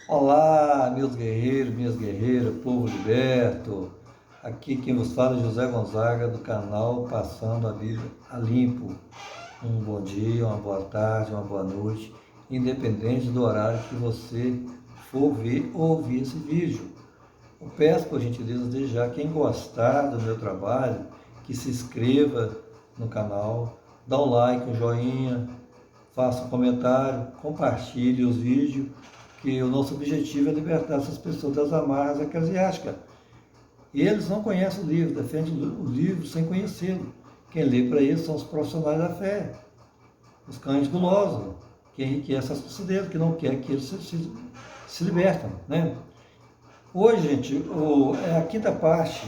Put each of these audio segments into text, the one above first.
Olá, meus guerreiros, minhas guerreiras, povo liberto. Aqui quem vos fala é José Gonzaga, do canal Passando a Bíblia a Limpo. Um bom dia, uma boa tarde, uma boa noite, independente do horário que você for ver ou ouvir esse vídeo. Eu peço, por gentileza, desde já, quem gostar do meu trabalho, que se inscreva no canal, dá um like, um joinha, faça um comentário, compartilhe os vídeos, que o nosso objetivo é libertar essas pessoas das amarras eclesiásticas. E eles não conhecem o livro, defendem o livro sem conhecê-lo. Quem lê para eles são os profissionais da fé, os cães gulosos, que enriquecem as pessoas deles, que não quer que eles se libertam, né? Hoje, gente, é a quinta parte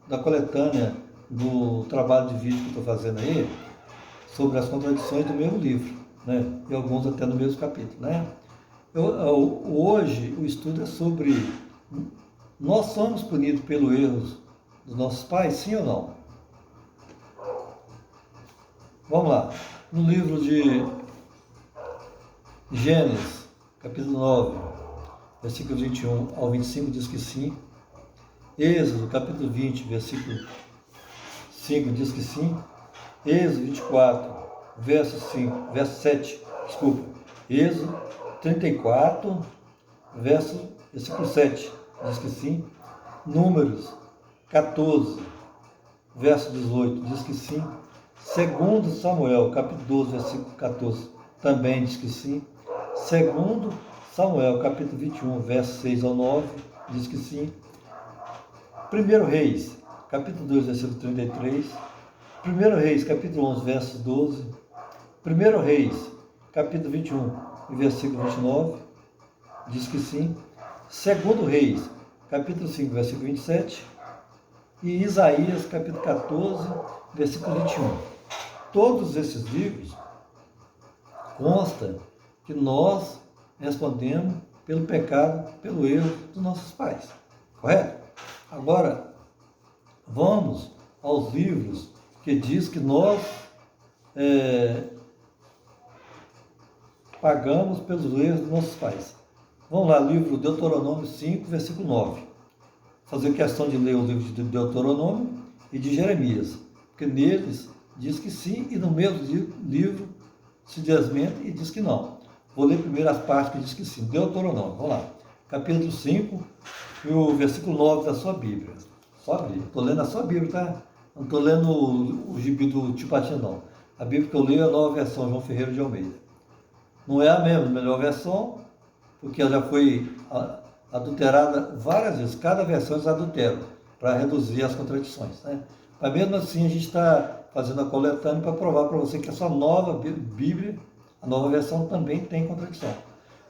da coletânea do trabalho de vídeo que eu estou fazendo aí, sobre as contradições do mesmo livro, né? E alguns até no mesmo capítulo, né? Hoje o estudo é sobre: nós somos punidos pelos erros dos nossos pais, sim ou não? Vamos lá. No livro de Gênesis, capítulo 9, versículo 21 ao 25, diz que sim. Êxodo, capítulo 20, versículo 5, diz que sim. Êxodo 24, verso 5, verso 7, desculpa. Êxodo 34, versículo 7, diz que sim. Números 14, verso 18, diz que sim. Segundo Samuel, capítulo 12, versículo 14, também diz que sim. Segundo Samuel, capítulo 21, verso 6 ao 9, diz que sim. Primeiro Reis, capítulo 2, versículo 33. Primeiro Reis, capítulo 11, verso 12. Primeiro Reis, capítulo 21, versículo 29, diz que sim. Segundo Reis, capítulo 5, versículo 27. E Isaías, capítulo 14, versículo 21. Todos esses livros consta que nós respondemos pelo pecado, pelo erro dos nossos pais. Correto? Agora, vamos aos livros que diz que nós pagamos pelos erros dos nossos pais. Vamos lá, livro Deuteronômio 5, versículo 9. Fazer questão de ler o livro de Deuteronômio e de Jeremias, porque neles diz que sim, e no mesmo livro se desmenta e diz que não. Vou ler primeiro as partes que diz que sim. Deuteronômio, vamos lá. Capítulo 5, e o versículo 9 da sua Bíblia. Só a Bíblia. Estou lendo a sua Bíblia, tá? Não estou lendo o gibi do Tio Patinho, não. A Bíblia que eu leio é a nova versão, João Ferreira de Almeida. Não é a mesma, melhor versão, porque ela já foi adulterada várias vezes. Cada versão eles adulteram, para reduzir as contradições, né? Mas mesmo assim a gente está fazendo a coletânea para provar para você que essa nova Bíblia, a nova versão, também tem contradição.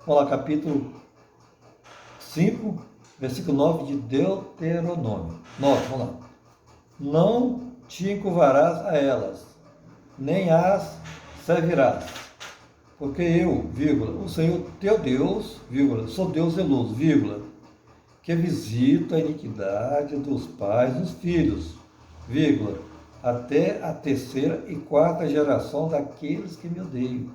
Vamos lá, capítulo 5, versículo 9 de Deuteronômio. 9, vamos lá. Não te encurvarás a elas, nem as servirás, porque eu, vírgula, o Senhor teu Deus, vírgula, sou Deus zeloso, vírgula, que visita a iniquidade dos pais dos filhos, vírgula, até a terceira e quarta geração daqueles que me odeiam.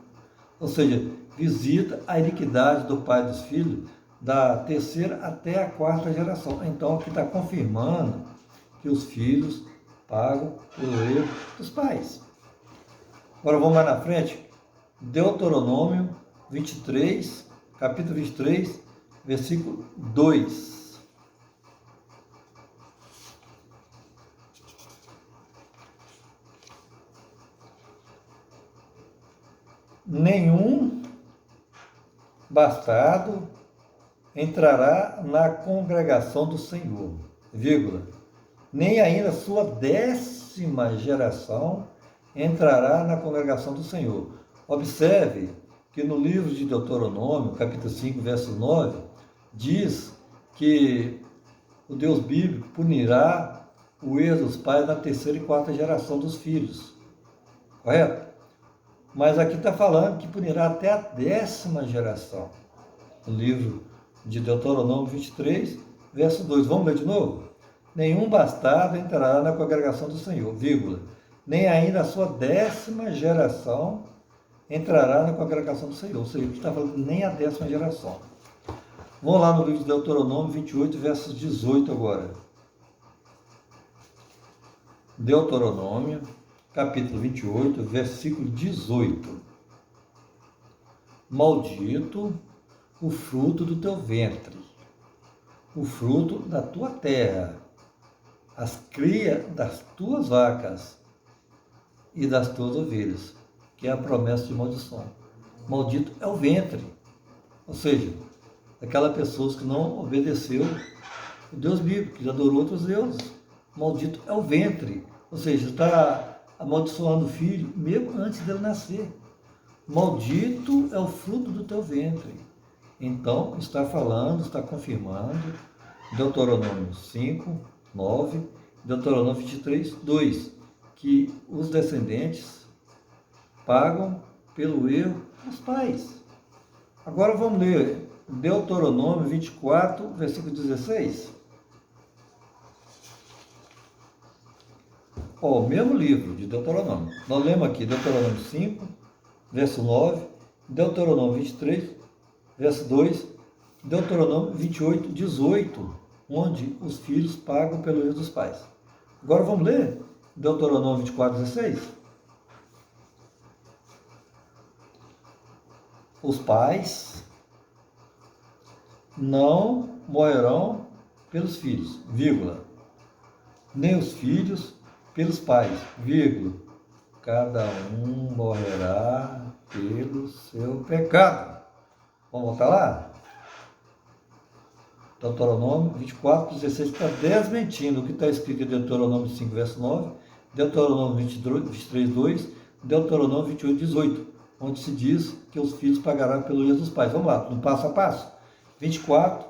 Ou seja, visita a iniquidade do pai dos filhos da terceira até a quarta geração. Então, aqui está confirmando que os filhos pagam pelo erro dos pais. Agora vamos mais na frente. Deuteronômio 23, capítulo 23, versículo 2. Nenhum bastardo entrará na congregação do Senhor, vírgula, nem ainda sua 10ª geração entrará na congregação do Senhor. Observe que no livro de Deuteronômio, capítulo 5, verso 9, diz que o Deus bíblico punirá o erro dos pais na terceira e quarta geração dos filhos. Correto? Mas aqui está falando que punirá até a 10ª geração. No livro de Deuteronômio 23, verso 2. Vamos ler de novo? Nenhum bastardo entrará na congregação do Senhor, vírgula, nem ainda a sua 10ª geração entrará na congregação do Senhor. Ou seja, está falando nem a 10ª geração. Vamos lá no livro de Deuteronômio 28, versos 18 agora. Deuteronômio, capítulo 28, versículo 18. Maldito o fruto do teu ventre, o fruto da tua terra, as crias das tuas vacas e das tuas ovelhas, que é a promessa de maldição. Maldito é o ventre, ou seja, aquela pessoa que não obedeceu o Deus bíblico, que adorou outros deuses. Maldito é o ventre, ou seja, está amaldiçoando o filho mesmo antes dele nascer. Maldito é o fruto do teu ventre. Então, está falando, está confirmando, Deuteronômio 5, 9, Deuteronômio 23, 2, que os descendentes pagam pelo erro dos pais. Agora vamos ler Deuteronômio 24, versículo 16. O mesmo livro de Deuteronômio. Nós lemos aqui Deuteronômio 5, verso 9, Deuteronômio 23, verso 2, Deuteronômio 28, 18, onde os filhos pagam pelo erro dos pais. Agora vamos ler Deuteronômio 24, 16. Os pais não morrerão pelos filhos, vírgula, nem os filhos pelos pais, vírgula, cada um morrerá pelo seu pecado. Vamos voltar lá? Deuteronômio 24, 16 está desmentindo o que está escrito em Deuteronômio 5, verso 9, Deuteronômio 23, 2, Deuteronômio 28, 18, onde se diz que os filhos pagarão pelo erro dos pais. Vamos lá, no passo a passo. 24,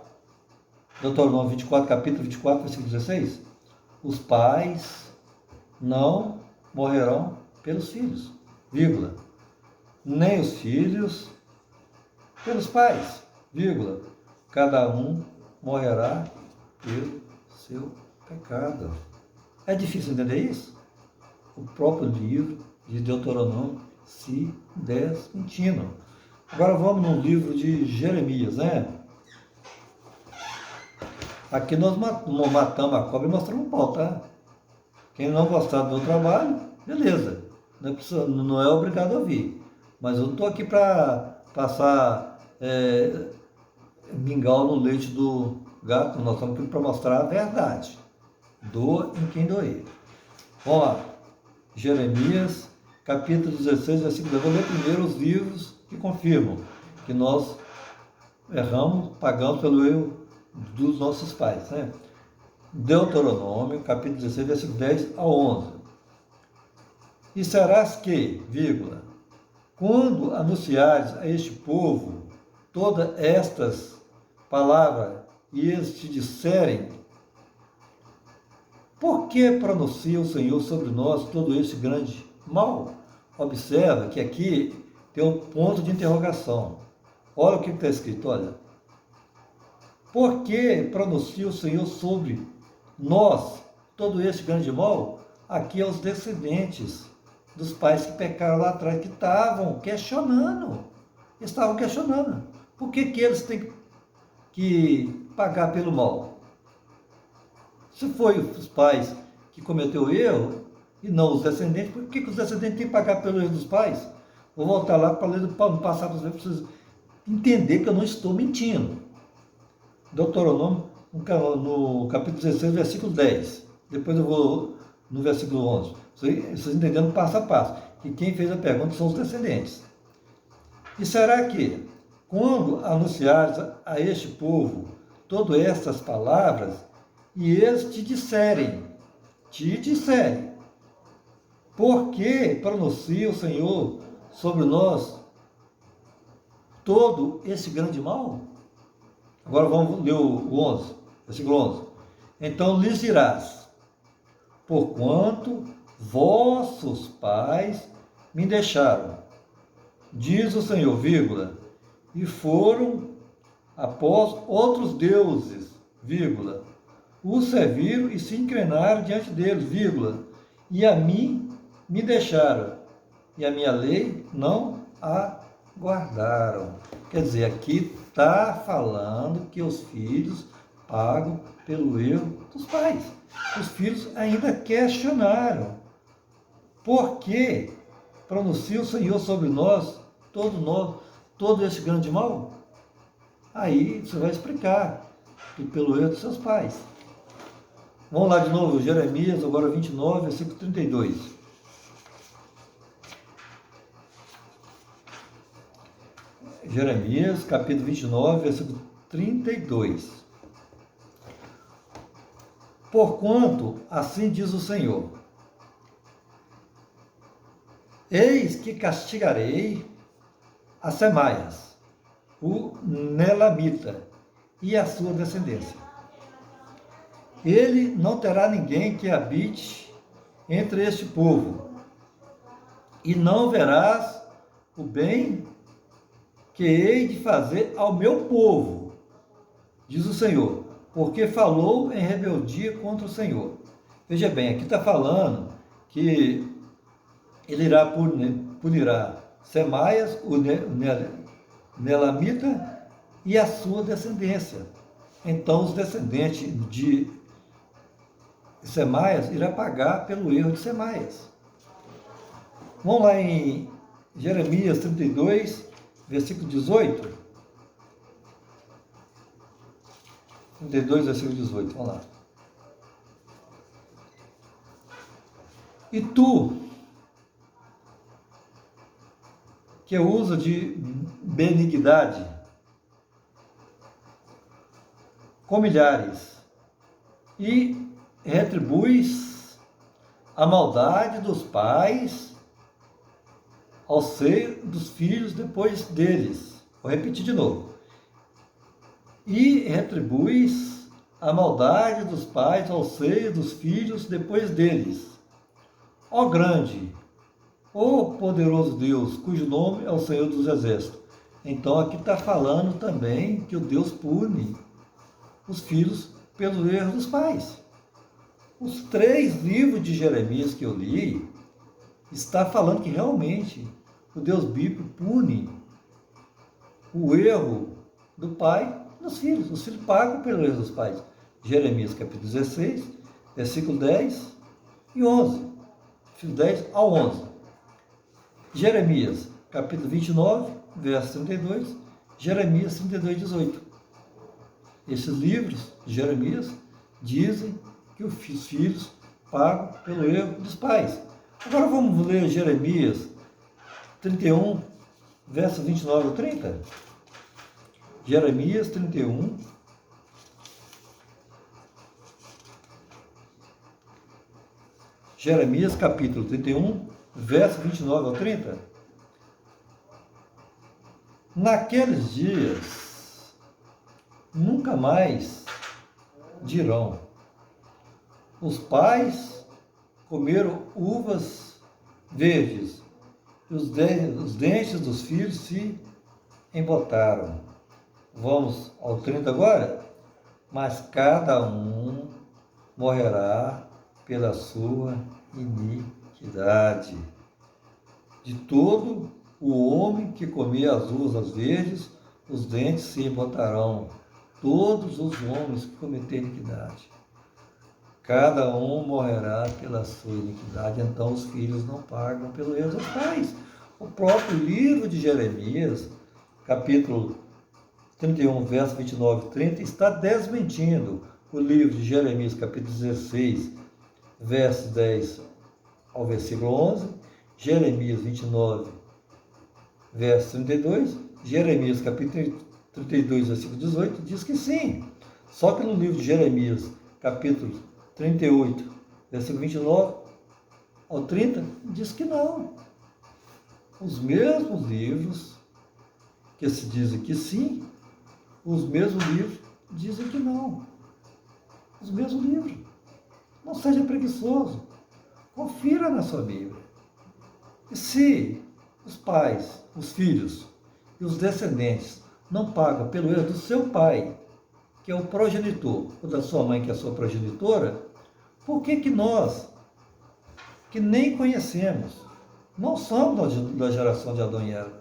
Deuteronômio 24, capítulo 24, versículo 16. Os pais não morrerão pelos filhos, vírgula, nem os filhos pelos pais, vírgula, cada um morrerá pelo seu pecado. É difícil entender isso? O próprio livro de Deuteronômio se desmentindo. Agora vamos no livro de Jeremias, né? Aqui nós matamos a cobra e mostramos o pau, tá? Quem não gostar do meu trabalho, beleza. Não é obrigado a ouvir. Mas eu não estou aqui para passar mingau no leite do gato. Nós estamos aqui para mostrar a verdade. Doa em quem doer. Vamos lá. Jeremias, capítulo 16, versículo 2. Eu vou ler primeiro os livros que confirmam que nós erramos, pagamos pelo erro dos nossos pais, né? Deuteronômio, capítulo 16, versículo 10 a 11. E serás que, vírgula, quando anunciares a este povo todas estas palavras e eles te disserem, por que pronuncia o Senhor sobre nós todo este grande mal? Observa que aqui tem um ponto de interrogação. Olha o que está escrito, olha. Por que pronuncia o Senhor sobre nós todo este grande mal? Aqui é os descendentes dos pais que pecaram lá atrás, que estavam questionando. Por que eles têm que pagar pelo mal? Se foi os pais que cometeu o erro e não os descendentes, por que os descendentes têm que pagar pelo erro dos pais? Vou voltar lá para ler no passado para vocês entenderem que eu não estou mentindo. Deuteronômio, no capítulo 16, versículo 10. Depois eu vou no versículo 11. Vocês entendendo passo a passo. Que quem fez a pergunta são os descendentes. E será que, quando anunciares a este povo todas estas palavras, e eles te disserem, por que pronuncia o Senhor sobre nós todo esse grande mal? Agora vamos ler o 11, versículo 11. Então lhes dirás, porquanto vossos pais me deixaram, diz o Senhor, vírgula, e foram após outros deuses, vírgula, os serviram e se inclinaram diante deles, vírgula, e a mim me deixaram, e a minha lei não a guardaram. Quer dizer, aqui está falando que os filhos pagam pelo erro dos pais. Os filhos ainda questionaram. Por que pronuncia o Senhor sobre nós todo esse grande mal? Aí você vai explicar que pelo erro dos seus pais. Vamos lá de novo, Jeremias, agora 29, versículo 32. Jeremias, capítulo 29, versículo 32. Porquanto, assim diz o Senhor, eis que castigarei a Semaias, o Nelamita, e a sua descendência. Ele não terá ninguém que habite entre este povo, e não verás o bem que hei de fazer ao meu povo, diz o Senhor, porque falou em rebeldia contra o Senhor. Veja bem, aqui está falando que ele punirá Semaias, o Nelamita, e a sua descendência. Então, os descendentes de Semaias irá pagar pelo erro de Semaias. Vamos lá em Jeremias 32, versículo 18. 32, versículo 18, vamos lá. E tu, que usa de benignidade com milhares e retribuis a maldade dos pais ao seio dos filhos depois deles. Vou repetir de novo. E retribuis a maldade dos pais ao seio dos filhos depois deles. Ó grande, ó poderoso Deus, cujo nome é o Senhor dos Exércitos. Então aqui está falando também que o Deus pune os filhos pelo erro dos pais. Os 3 livros de Jeremias que eu li, está falando que realmente o Deus bíblico pune o erro do pai nos filhos. Os filhos pagam pelo erro dos pais. Jeremias capítulo 16, versículo 10 e 11. 10 ao 11. Jeremias capítulo 29, verso 32. Jeremias 32, 18. Esses livros de Jeremias dizem que os filhos pagam pelo erro dos pais. Agora vamos ler Jeremias 31, verso 29 ao 30. Jeremias 31. Jeremias capítulo 31, verso 29 ao 30. Naqueles dias, nunca mais dirão, os pais comeram uvas verdes, e os dentes dos filhos se embotaram. Vamos ao 30 agora? Mas cada um morrerá pela sua iniquidade. De todo o homem que comia as uvas verdes, os dentes se embotarão. Todos os homens que cometerem iniquidade. Cada um morrerá pela sua iniquidade. Então os filhos não pagam pelo erro dos pais. O próprio livro de Jeremias, capítulo 31, verso 29 e 30, está desmentindo o livro de Jeremias, capítulo 16, verso 10 ao versículo 11, Jeremias 29, verso 32, Jeremias, capítulo 32, versículo 18, diz que sim. Só que no livro de Jeremias, capítulo 38, versículo 29 ao 30, diz que não. Os mesmos livros que se dizem que sim, os mesmos livros dizem que não. Os mesmos livros. Não seja preguiçoso. Confira na sua Bíblia. E se os pais, os filhos e os descendentes não pagam pelo erro do seu pai, que é o progenitor, ou da sua mãe, que é a sua progenitora, por que nós, que nem conhecemos, não somos da geração de Adão e Eva,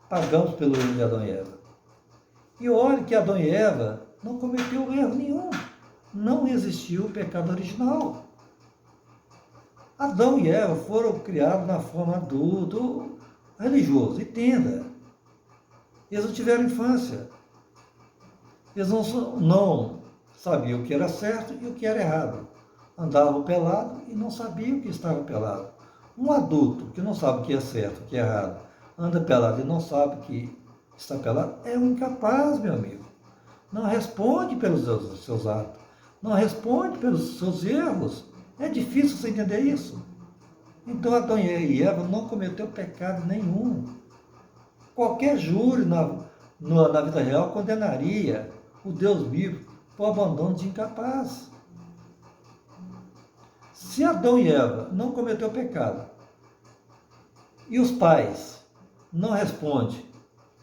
pagamos pelo erro de Adão e Eva? E olhe que Adão e Eva não cometeu erro nenhum. Não existiu o pecado original. Adão e Eva foram criados na forma do religioso. Entenda. Eles não tiveram infância. Eles não sabiam o que era certo e o que era errado. Andavam pelado e não sabiam que estava pelado. Um adulto que não sabe o que é certo, o que é errado, anda pelado e não sabe que está pelado, é um incapaz, meu amigo. Não responde pelos seus atos. Não responde pelos seus erros. É difícil você entender isso. Então Adão e Eva não cometeu pecado nenhum. Qualquer júri na vida real condenaria o Deus bíblico por abandono de incapaz. Se Adão e Eva não cometeu pecado e os pais não respondem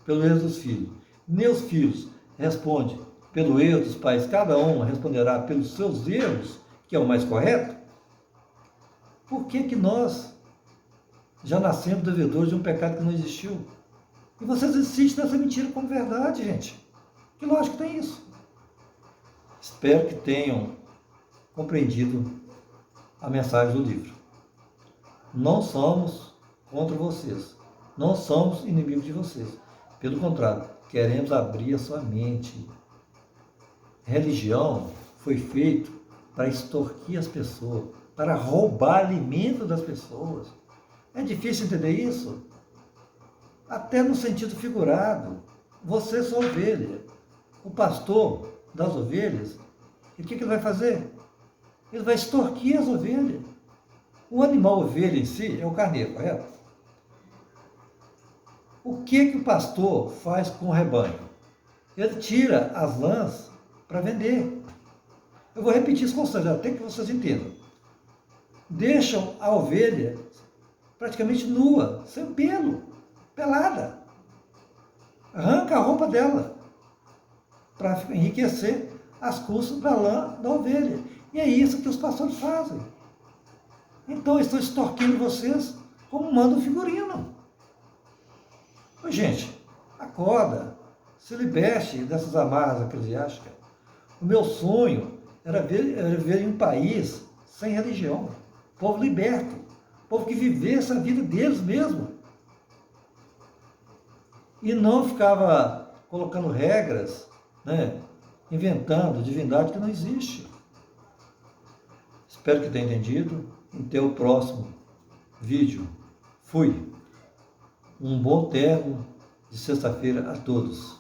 pelo erro dos filhos, nem os filhos respondem pelo erro dos pais, cada um responderá pelos seus erros, que é o mais correto, por que nós já nascemos devedores de um pecado que não existiu? E vocês insistem nessa mentira como verdade, gente. Que lógico tem isso. Espero que tenham compreendido a mensagem do livro. Não somos contra vocês. Não somos inimigos de vocês. Pelo contrário, queremos abrir a sua mente. Religião foi feito para extorquir as pessoas, para roubar alimento das pessoas. É difícil entender isso? Até no sentido figurado. Você é sua ovelha. O pastor das ovelhas, e o que ele vai fazer? Ele vai extorquir as ovelhas. O animal ovelha em si é o carneiro, correto? O que o pastor faz com o rebanho? Ele tira as lãs para vender. Eu vou repetir isso com vocês, até que vocês entendam. Deixam a ovelha praticamente nua, sem pelo, pelada. Arranca a roupa dela para enriquecer as custas da lã da ovelha. E é isso que os pastores fazem. Então, estão extorquindo vocês como manda o figurino. Ô, gente, acorda, se liberte dessas amarras eclesiásticas. O meu sonho era ver em um país sem religião, povo liberto, povo que vivesse a vida deles mesmo. E não ficava colocando regras, né, inventando divindade que não existe. Espero que tenha entendido. Até o próximo vídeo. Fui. Um bom término de sexta-feira a todos.